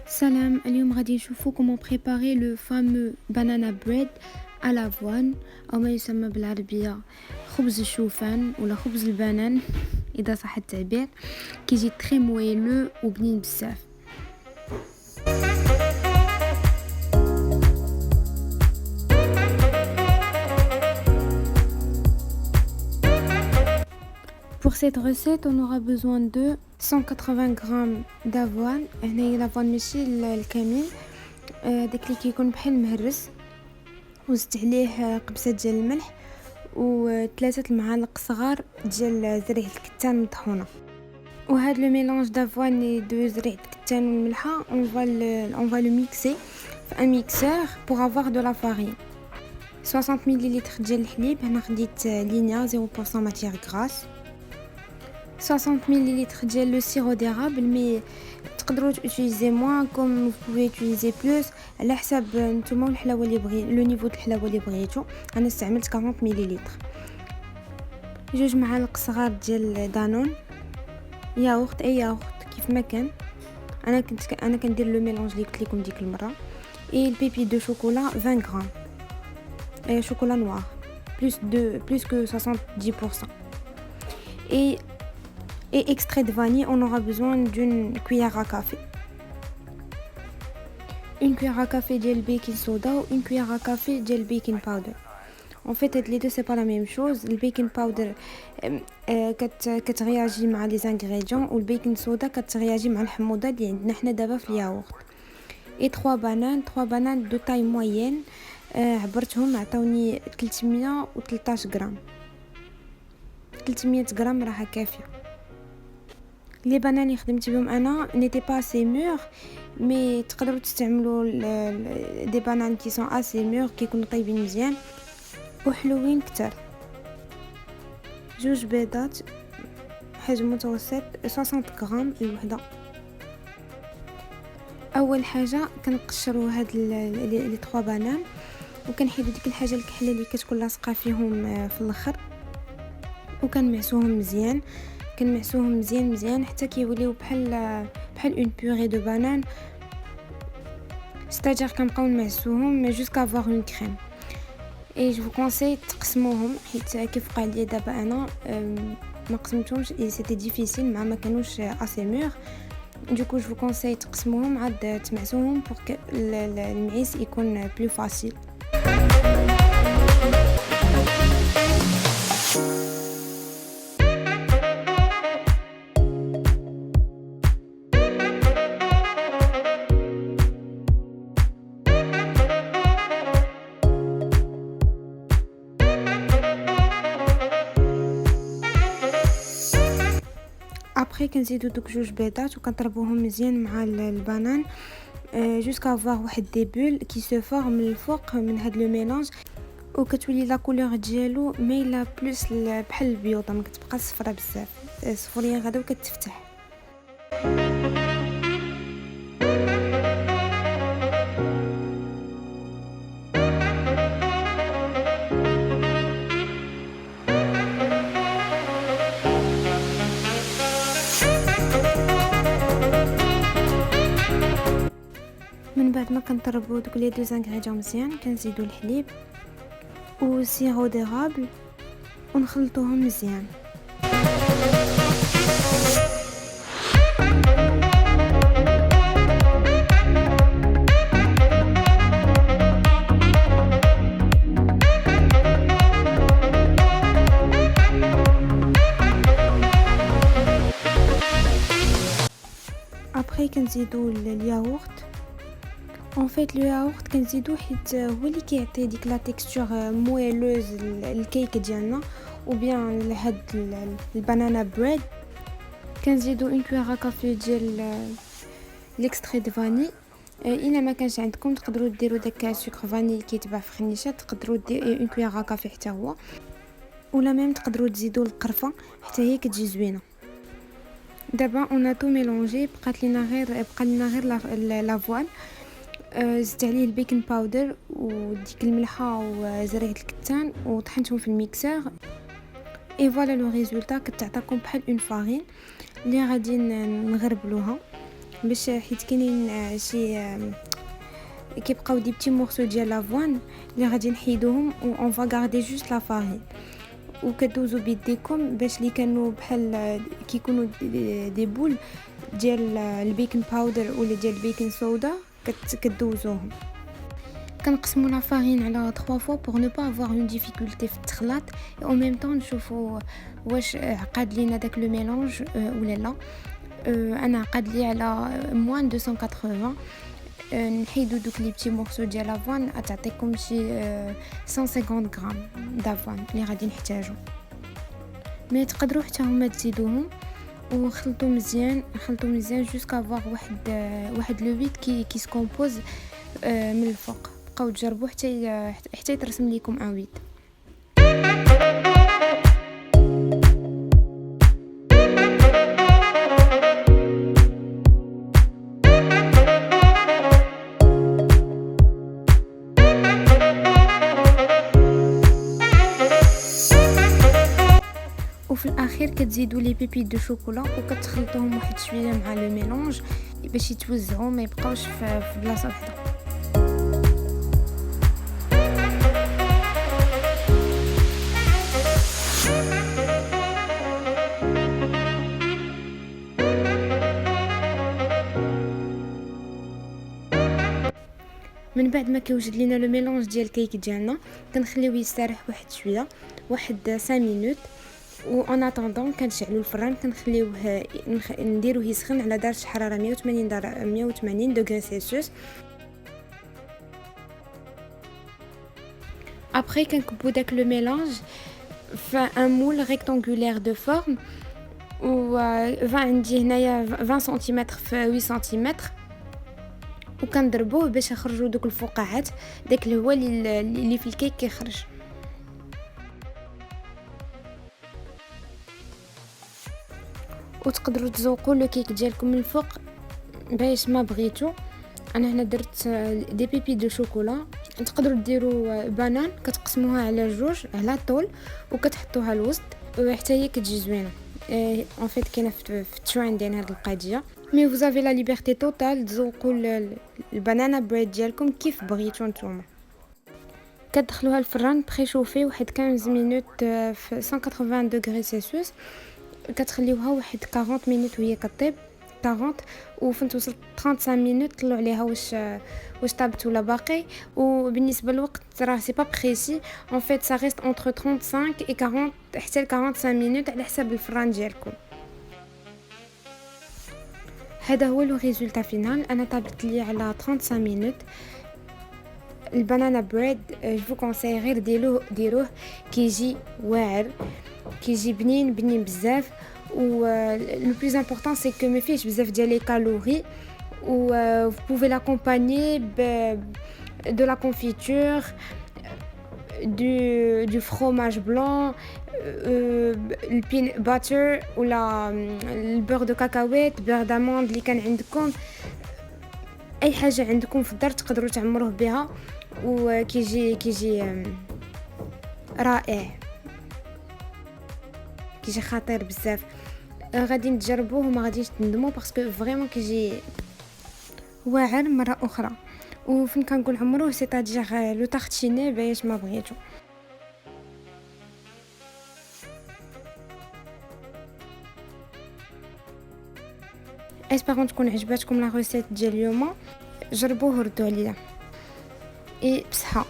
Salam, اليوم غادي نشوفو comment préparer le fameux banana bread à l'avoine أو ما يسمى بالعربية خبز الشوفان ولا خبز البنان إذا صح التعبير. كيجي تري مويلو وبنين بزاف. Pour cette recette, on aura besoin de 180 grammes d'avoine. هنا l'avoine ماشي الكامل، داك اللي كيكون بحال مهرس، وزدت عليه قبصه ديال الملح و3 المعالق صغار ديال زريعه الكتان مطحونه. وهذا لو ميلونج دافوان اي دو زريعه الكتان والملحه on va le mixer في un mixeur pour avoir de la farine. 60 ملل ديال الحليب، هنا خديت لينيا 0% ماتيير غراس. 60 ملل ديال لو سيرو ديرابل، مي تقدروا utiliser moins comme vous pouvez utiliser plus على حساب نتوما الحلاوه اللي بغي لو نيفو د الحلاوه اللي بغيتو. انا استعملت 40 ملل. 2 معالق صغار ديال دانون، ياغورت اي ياغورت كيف ما كان. انا كندير لو ميلونج اللي قلت لكم ديك المره. اي البيبي دو شوكولا 20 غرام، شوكولا نوار plus que 70%. Et extrait de vanille, on aura besoin d'une cuillère à café. Une cuillère à café de baking soda ou une cuillère à café de baking powder. En fait, les deux c'est pas la même chose. Le baking powder كترياجي مع les ingrédients و le baking soda كترياجي مع الحموضه اللي عندنا حنا دابا في الياغورت. Et 3 bananes de taille moyenne. عبرتهم عطاوني 313 غرام. 300 غرام راها كافيه. لي بانان اللي خدمت بهم انا نيتي با اسي مور، مي تقدروا تستعملوا دي بانان كي سون اسي مور كيكونوا طيبين مزيان وحلوين كتر. 2 بيضات حجم متوسط 60 غرام الوحده. اول حاجه كنقشروا هاد لي 3 بانان وكنحيدوا ديك الحاجه الكحله اللي كتكون لاصقه فيهم في الاخر، وكنمعسوهم مزيان مزيان حتى كيوليو بحال اون بوري دو بانان. ستاجير كنبقاو نمعسوهم جوسكا افوار اون كريم. اي جو كونساي تقسموهم، حيت كيف وقع لي دابا انا ما قسمتهمش، سيتي ديفيسيل مع ما كانوش اسي مور. دوكو جو كونساي تقسموهم عاد تمعسوهم بور المعيس يكون بلو فاسيل. ابري كنزيدو دوك 2 بيضات وكنضربوهم مزيان مع البنان جوسكا افوار واحد دي بول كي سو فورم الفوق من هاد لو ميلونج، وكتولي لا كولور ديالو مايله بلوس بحال البيوضه، ما كتبقى صفرا بزاف، صفريه غدا وكتفتح. من بعد ما كنضربوا دوك لي 2 انغريديون مزيان كنزيدوا الحليب وسيرو ديرابل ونخلطوهم مزيان. ابري كنزيدوا الياغورت. en fait le yaourt كنزيدو حيت هو اللي كيعطي ديك لا تيكستور مويلوز الكيك ديالنا ou bien لهاد البانانا بريد. كنزيدو اون كويغ كافي ديال ليكستري دو فاني. الا ما كانش عندكم تقدروا ديروا داك سكر فاني اللي كيتباع في خنيشات، تقدروا ديروا اون كويغ كافي حتى هو، ولا ميم تقدروا تزيدوا القرفه حتى هي كتجي زوينه. دابا اون تو ميلونجي، بقى لنا غير لافوال. زدت عليه البيكنج باودر وديك الملحه وزريعه الكتان وطحنتهم في الميكسور. اي فوالا لو ريزولتا كتعطيكم بحال اون فارين اللي غادي نغربلوها. باش حيت كاينين شي كيبقاو دي بتي مورسو ديال لافوان اللي غادي نحيدوهم و اون فا غاردي جوست لا فارين، وكدوزو بيديكم باش لي كانوا بحال كيكونوا دي بول ديال البيكن باودر ولا ديال البيكن صودا كدوزوهم. كنقسموا لا فارين على 3 فوا بور نو با افوار اون ديفيكولتي في التخلاط، او ميم طون نشوفوا واش عقاد لينا داك لو ميلونج ولا لا. انا عقاد لي على موان 280. نحيدو دوك لي بتي مورسو ديال لافوان تعطيكم شي 150 غرام دافوان اللي غادي نحتاجو. مي تقدروا حتى هما تزيدوهم وخلطوا مزيان جوسكا فواغ واحد لو ويت كي سكومبوز من الفوق. بقاو تجربوا حتى يترسم لكم ان ويت. وفي الاخير كتزيدوا لي بيبي دو شوكولا وكتخلطوهم واحد شويه مع لو ميلونج باش يتوزعوا ما يبقاوش في بلاصه وحده. من بعد ما كيوجد لينا لو ميلونج ديال الكيك ديالنا كنخليوه يستريح واحد شويه، واحد 5 مينوت، و ان اتوندون كنشعلوا الفران كنخليوه نديروه يسخن على درجه حراره 180 دوغري سيلسيوس. ابري كنكبو داك لو ميلونج في ان مول ريكتانغولير دو فورم، و عندي هنايا 20 سنتيمتر في 8 سنتيمتر، وكنضربوه باش يخرجوا دوك الفقاعات، داك الهواء اللي في الكيك كيخرج. وتقدروا تزوقوا لو كيك ديالكم من الفوق باش ما بغيتو. انا هنا درت دي بيبي دو شوكولا. تقدروا ديروا بانان كتقسموها على جوج على طول وكتحطوها الوسط حتى هي كتجي زوينه. ان فيت كاينه في الترند ديال هاد القضيه، مي vous avez la liberté totale تزوقوا البنانا بريد ديالكم كيف بغيتو نتوما. كتدخلوها الفران بريشوفي واحد 15 مينوت في 180 دوغري سيلسيوس، كتخليوها واحد 40 مينوت وهي كطيب 40، وفين توصل 35 مينوت طلعوا عليها واش طابت ولا باقي. وبالنسبه للوقت راه سي با بريسي، ان فيت سا ريست انتر 35 و 40 حتى ل 45 مينوت على حساب الفران ديالكم. هذا هو لو ريزولتا فينال. انا طابت لي على 35 مينوت. البنانا بريد جو كونساي غير ديروه كيجي واعر، كيجي بنين بزاف، و لو بلوز امبورطون سي كو ما فيهش بزاف ديال لي كالوري، و vous pouvez l'accompagner de la confiture, du fromage blanc, le peanut butter ولا البيغ دو كاكاويت، بيغ داموند اللي كان عندكم، اي حاجه عندكم في الدار تقدروا تعمروه بها، وكيجي رائع، كيجي خطير بزاف. غادي نجربوه وما غاديش تندموا باسكو فريمون كيجي واعر مره اخرى. وفين كنقول عمروه سيتادير لو تارتيني باش ما بغيتو. اسبيرون تكون عجباتكم لا ريسيت ديال اليوم. جربوه وردوا عليا. بصحه.